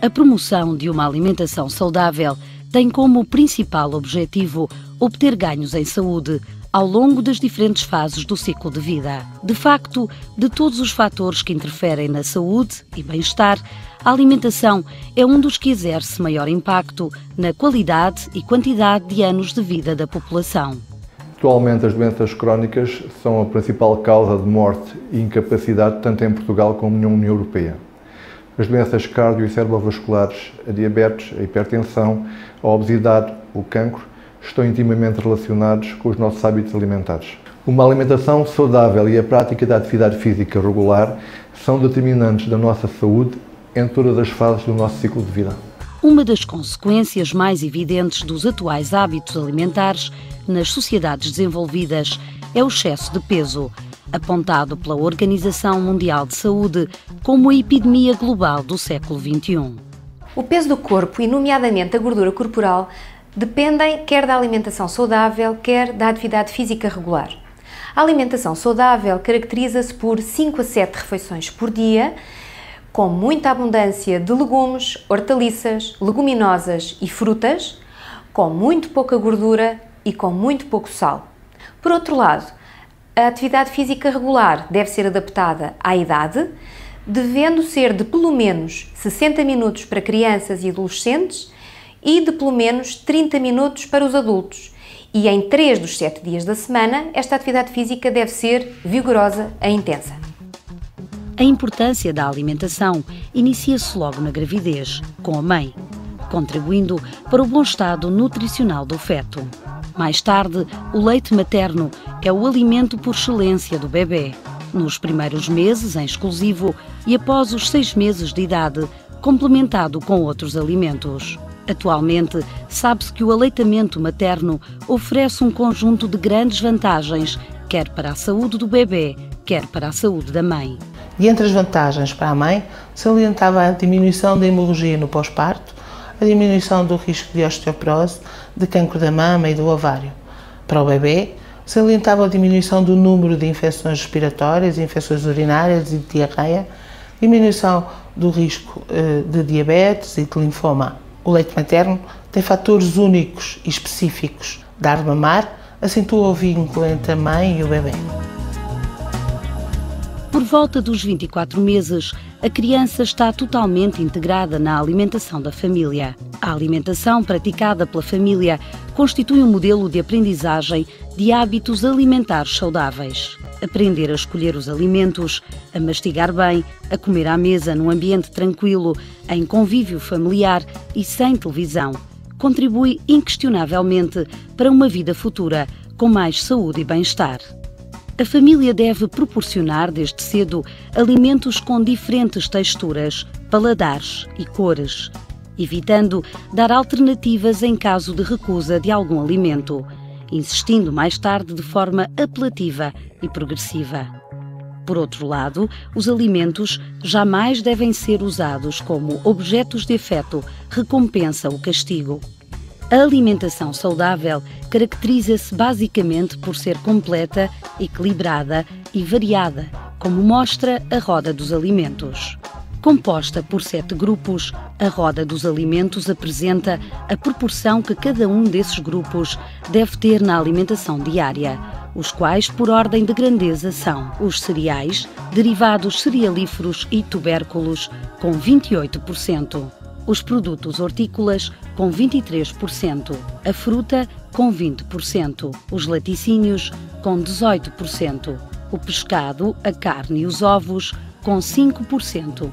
A promoção de uma alimentação saudável tem como principal objetivo obter ganhos em saúde ao longo das diferentes fases do ciclo de vida. De facto, de todos os fatores que interferem na saúde e bem-estar, a alimentação é um dos que exerce maior impacto na qualidade e quantidade de anos de vida da população. Atualmente, as doenças crónicas são a principal causa de morte e incapacidade tanto em Portugal como na União Europeia. As doenças cardio- e cerebrovasculares, a diabetes, a hipertensão, a obesidade, o cancro, estão intimamente relacionados com os nossos hábitos alimentares. Uma alimentação saudável e a prática da atividade física regular são determinantes da nossa saúde em todas as fases do nosso ciclo de vida. Uma das consequências mais evidentes dos atuais hábitos alimentares nas sociedades desenvolvidas é o excesso de peso, apontado pela Organização Mundial de Saúde como a epidemia global do século XXI. O peso do corpo, e nomeadamente a gordura corporal, dependem quer da alimentação saudável, quer da atividade física regular. A alimentação saudável caracteriza-se por 5 a 7 refeições por dia, com muita abundância de legumes, hortaliças, leguminosas e frutas, com muito pouca gordura e com muito pouco sal. Por outro lado, a atividade física regular deve ser adaptada à idade, devendo ser de pelo menos 60 minutos para crianças e adolescentes e de pelo menos 30 minutos para os adultos. E em 3 dos 7 dias da semana, esta atividade física deve ser vigorosa e intensa. A importância da alimentação inicia-se logo na gravidez, com a mãe, contribuindo para o bom estado nutricional do feto. Mais tarde, o leite materno é o alimento por excelência do bebê. Nos primeiros meses, em exclusivo, e após os 6 meses de idade, complementado com outros alimentos. Atualmente, sabe-se que o aleitamento materno oferece um conjunto de grandes vantagens, quer para a saúde do bebê, quer para a saúde da mãe. E entre as vantagens para a mãe, salientava a diminuição da hemorragia no pós-parto, a diminuição do risco de osteoporose, de cancro da mama e do ovário. Para o bebê, salientava a diminuição do número de infecções respiratórias, infecções urinárias e de diarreia, diminuição do risco de diabetes e de linfoma. O leite materno tem fatores únicos e específicos. Dar de mamar acentua o vínculo entre a mãe e o bebê. Por volta dos 24 meses, a criança está totalmente integrada na alimentação da família. A alimentação praticada pela família constitui um modelo de aprendizagem de hábitos alimentares saudáveis. Aprender a escolher os alimentos, a mastigar bem, a comer à mesa num ambiente tranquilo, em convívio familiar e sem televisão, contribui inquestionavelmente para uma vida futura com mais saúde e bem-estar. A família deve proporcionar desde cedo alimentos com diferentes texturas, paladares e cores, evitando dar alternativas em caso de recusa de algum alimento, insistindo mais tarde de forma apelativa e progressiva. Por outro lado, os alimentos jamais devem ser usados como objetos de afeto, recompensa ou castigo. A alimentação saudável caracteriza-se basicamente por ser completa, equilibrada e variada, como mostra a Roda dos Alimentos. Composta por 7 grupos, a Roda dos Alimentos apresenta a proporção que cada um desses grupos deve ter na alimentação diária, os quais, por ordem de grandeza, são os cereais, derivados cerealíferos e tubérculos, com 28%. Os produtos hortícolas, com 23%, a fruta, com 20%, os laticínios, com 18%, o pescado, a carne e os ovos, com 5%,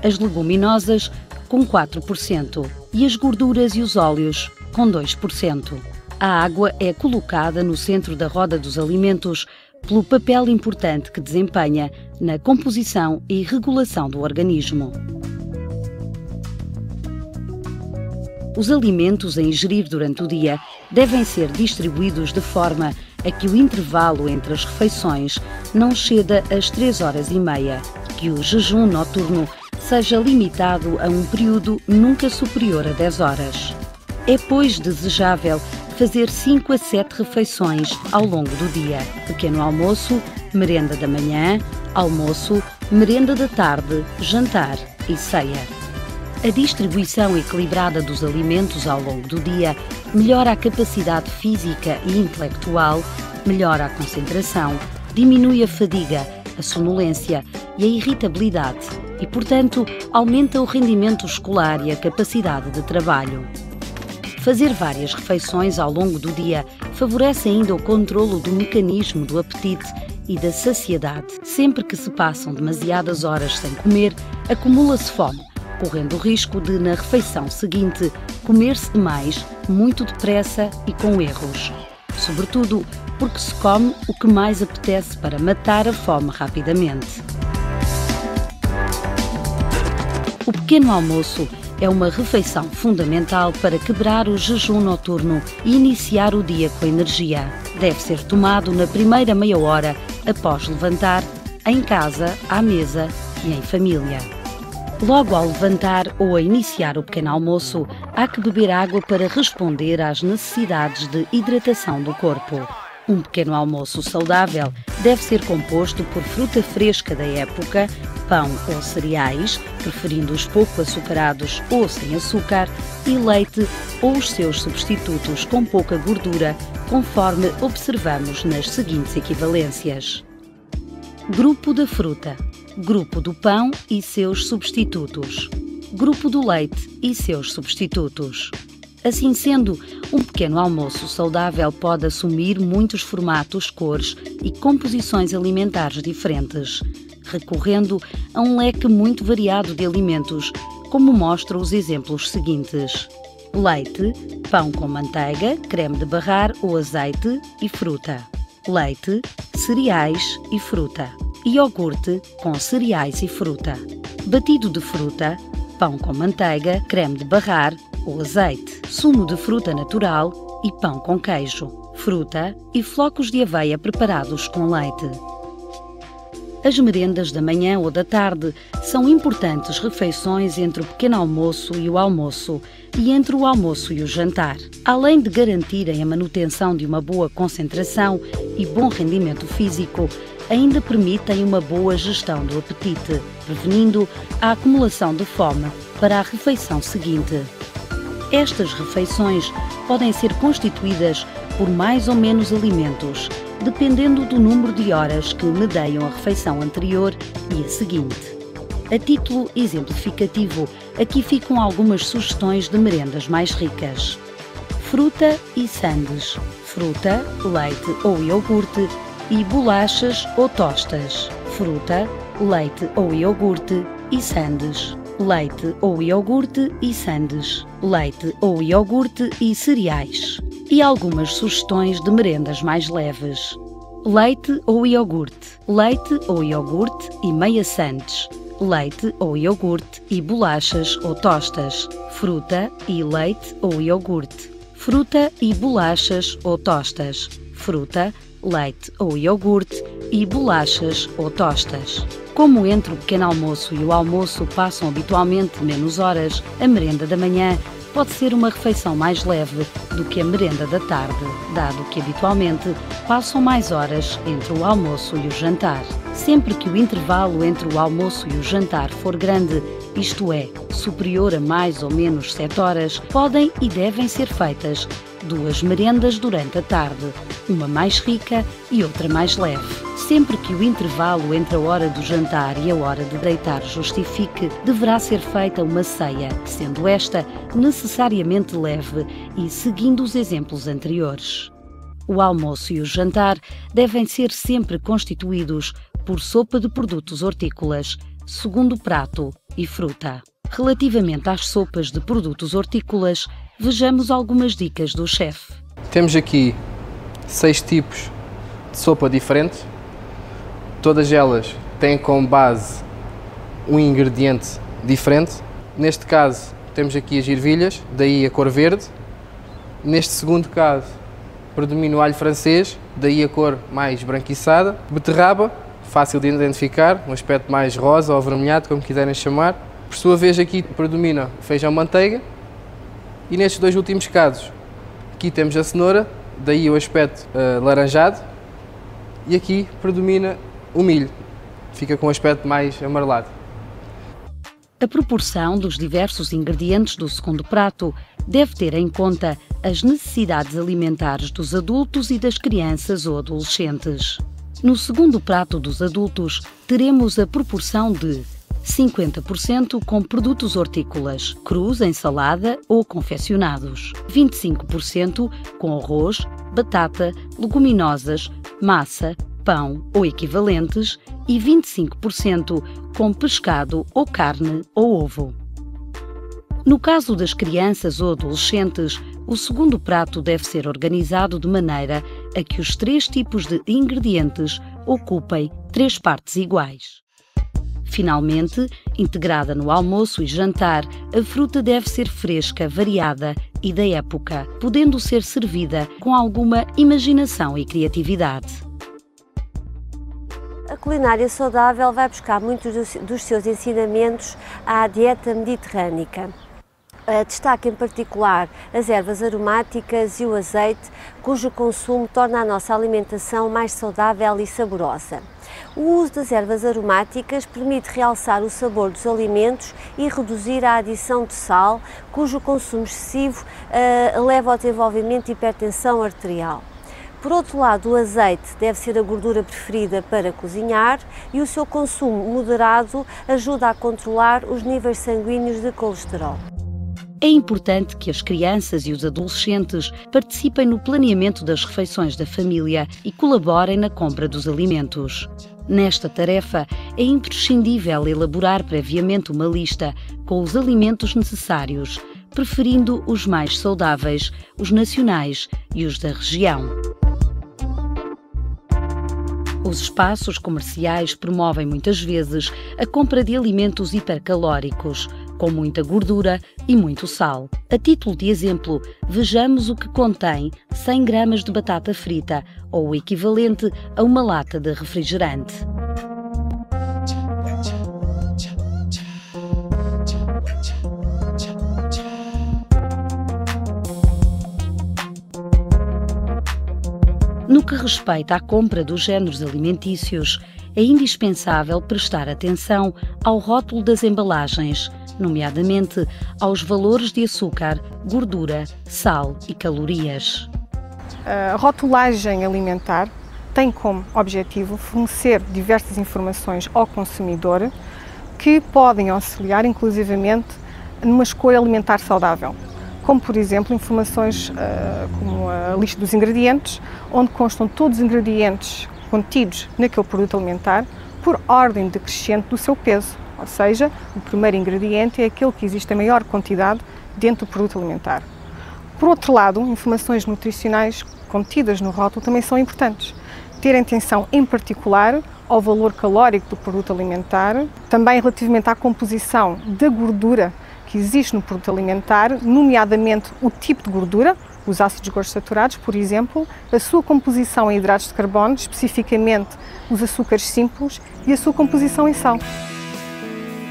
as leguminosas, com 4%, e as gorduras e os óleos, com 2%. A água é colocada no centro da roda dos alimentos pelo papel importante que desempenha na composição e regulação do organismo. Os alimentos a ingerir durante o dia devem ser distribuídos de forma a que o intervalo entre as refeições não exceda as 3h30, que o jejum noturno seja limitado a um período nunca superior a 10 horas. É, pois, desejável fazer 5 a 7 refeições ao longo do dia: pequeno almoço, merenda da manhã, almoço, merenda da tarde, jantar e ceia. A distribuição equilibrada dos alimentos ao longo do dia melhora a capacidade física e intelectual, melhora a concentração, diminui a fadiga, a sonolência e a irritabilidade e, portanto, aumenta o rendimento escolar e a capacidade de trabalho. Fazer várias refeições ao longo do dia favorece ainda o controlo do mecanismo do apetite e da saciedade. Sempre que se passam demasiadas horas sem comer, acumula-se fome, correndo o risco de, na refeição seguinte, comer-se demais, muito depressa e com erros. Sobretudo porque se come o que mais apetece para matar a fome rapidamente. O pequeno almoço é uma refeição fundamental para quebrar o jejum noturno e iniciar o dia com energia. Deve ser tomado na primeira meia hora após levantar, em casa, à mesa e em família. Logo ao levantar ou a iniciar o pequeno almoço, há que beber água para responder às necessidades de hidratação do corpo. Um pequeno almoço saudável deve ser composto por fruta fresca da época, pão ou cereais, preferindo os pouco açucarados ou sem açúcar, e leite ou os seus substitutos com pouca gordura, conforme observamos nas seguintes equivalências. Grupo da fruta, grupo do pão e seus substitutos, grupo do leite e seus substitutos. Assim sendo, um pequeno almoço saudável pode assumir muitos formatos, cores e composições alimentares diferentes, recorrendo a um leque muito variado de alimentos, como mostram os exemplos seguintes: leite, pão com manteiga, creme de barrar ou azeite e fruta. Leite, cereais e fruta. Iogurte com cereais e fruta. Batido de fruta, pão com manteiga, creme de barrar ou azeite. Sumo de fruta natural e pão com queijo. Fruta e flocos de aveia preparados com leite. As merendas da manhã ou da tarde são importantes refeições entre o pequeno almoço e o almoço e entre o almoço e o jantar. Além de garantirem a manutenção de uma boa concentração e bom rendimento físico, ainda permitem uma boa gestão do apetite, prevenindo a acumulação de fome para a refeição seguinte. Estas refeições podem ser constituídas por mais ou menos alimentos, dependendo do número de horas que medeiam a refeição anterior e a seguinte. A título exemplificativo, aqui ficam algumas sugestões de merendas mais ricas. Fruta e sandes, fruta, leite ou iogurte e bolachas ou tostas, fruta, leite ou iogurte e sandes, leite ou iogurte e sandes, leite ou iogurte e cereais. E algumas sugestões de merendas mais leves. Leite ou iogurte e meia sandes, leite ou iogurte e bolachas ou tostas, fruta e leite ou iogurte, fruta e bolachas ou tostas, fruta, leite ou iogurte e bolachas ou tostas. Como entre o pequeno almoço e o almoço passam habitualmente menos horas, a merenda da manhã pode ser uma refeição mais leve do que a merenda da tarde, dado que habitualmente passam mais horas entre o almoço e o jantar. Sempre que o intervalo entre o almoço e o jantar for grande, isto é, superior a mais ou menos 7 horas, podem e devem ser feitas 2 merendas durante a tarde, uma mais rica e outra mais leve. Sempre que o intervalo entre a hora do jantar e a hora de deitar justifique, deverá ser feita uma ceia, sendo esta necessariamente leve e seguindo os exemplos anteriores. O almoço e o jantar devem ser sempre constituídos por sopa de produtos hortícolas, segundo prato e fruta. Relativamente às sopas de produtos hortícolas, vejamos algumas dicas do chefe. Temos aqui 6 tipos de sopa diferentes. Todas elas têm como base um ingrediente diferente. Neste caso, temos aqui as ervilhas, daí a cor verde. Neste segundo caso, predomina o alho francês, daí a cor mais branquiçada. Beterraba, fácil de identificar, um aspecto mais rosa ou avermelhado, como quiserem chamar. Por sua vez, aqui predomina o feijão manteiga. E nestes 2 últimos casos, aqui temos a cenoura, daí o aspecto laranjado. E aqui predomina o milho, fica com um aspecto mais amarelado. A proporção dos diversos ingredientes do segundo prato deve ter em conta as necessidades alimentares dos adultos e das crianças ou adolescentes. No segundo prato dos adultos, teremos a proporção de 50% com produtos hortícolas, crus em salada ou confeccionados, 25% com arroz, batata, leguminosas, massa, pão ou equivalentes e 25% com pescado ou carne ou ovo. No caso das crianças ou adolescentes, o segundo prato deve ser organizado de maneira a que os 3 tipos de ingredientes ocupem 3 partes iguais. Finalmente, integrada no almoço e jantar, a fruta deve ser fresca, variada e da época, podendo ser servida com alguma imaginação e criatividade. A culinária saudável vai buscar muitos dos seus ensinamentos à dieta mediterrânica. Destaca em particular as ervas aromáticas e o azeite, cujo consumo torna a nossa alimentação mais saudável e saborosa. O uso das ervas aromáticas permite realçar o sabor dos alimentos e reduzir a adição de sal, cujo consumo excessivo leva ao desenvolvimento de hipertensão arterial. Por outro lado, o azeite deve ser a gordura preferida para cozinhar e o seu consumo moderado ajuda a controlar os níveis sanguíneos de colesterol. É importante que as crianças e os adolescentes participem no planeamento das refeições da família e colaborem na compra dos alimentos. Nesta tarefa, é imprescindível elaborar previamente uma lista com os alimentos necessários, preferindo os mais saudáveis, os nacionais e os da região. Os espaços comerciais promovem muitas vezes a compra de alimentos hipercalóricos, com muita gordura e muito sal. A título de exemplo, vejamos o que contém 100 gramas de batata frita, ou o equivalente a uma lata de refrigerante. No que respeita à compra dos géneros alimentícios, é indispensável prestar atenção ao rótulo das embalagens, nomeadamente aos valores de açúcar, gordura, sal e calorias. A rotulagem alimentar tem como objetivo fornecer diversas informações ao consumidor que podem auxiliar inclusivamente numa escolha alimentar saudável. Como, por exemplo, informações como a lista dos ingredientes, onde constam todos os ingredientes contidos naquele produto alimentar por ordem decrescente do seu peso, ou seja, o primeiro ingrediente é aquele que existe em maior quantidade dentro do produto alimentar. Por outro lado, informações nutricionais contidas no rótulo também são importantes. Ter atenção em particular ao valor calórico do produto alimentar, também relativamente à composição da gordura que existe no produto alimentar, nomeadamente o tipo de gordura, os ácidos gordos saturados, por exemplo, a sua composição em hidratos de carbono, especificamente os açúcares simples, e a sua composição em sal.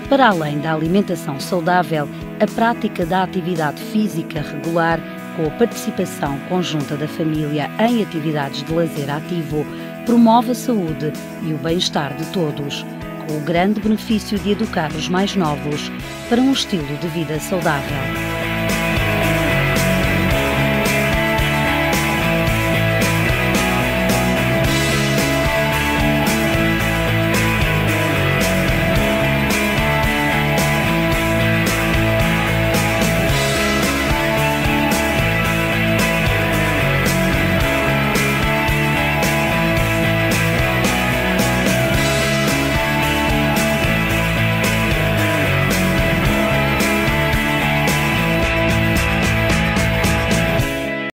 Para além da alimentação saudável, a prática da atividade física regular, com a participação conjunta da família em atividades de lazer ativo, promove a saúde e o bem-estar de todos, com o grande benefício de educar os mais novos para um estilo de vida saudável.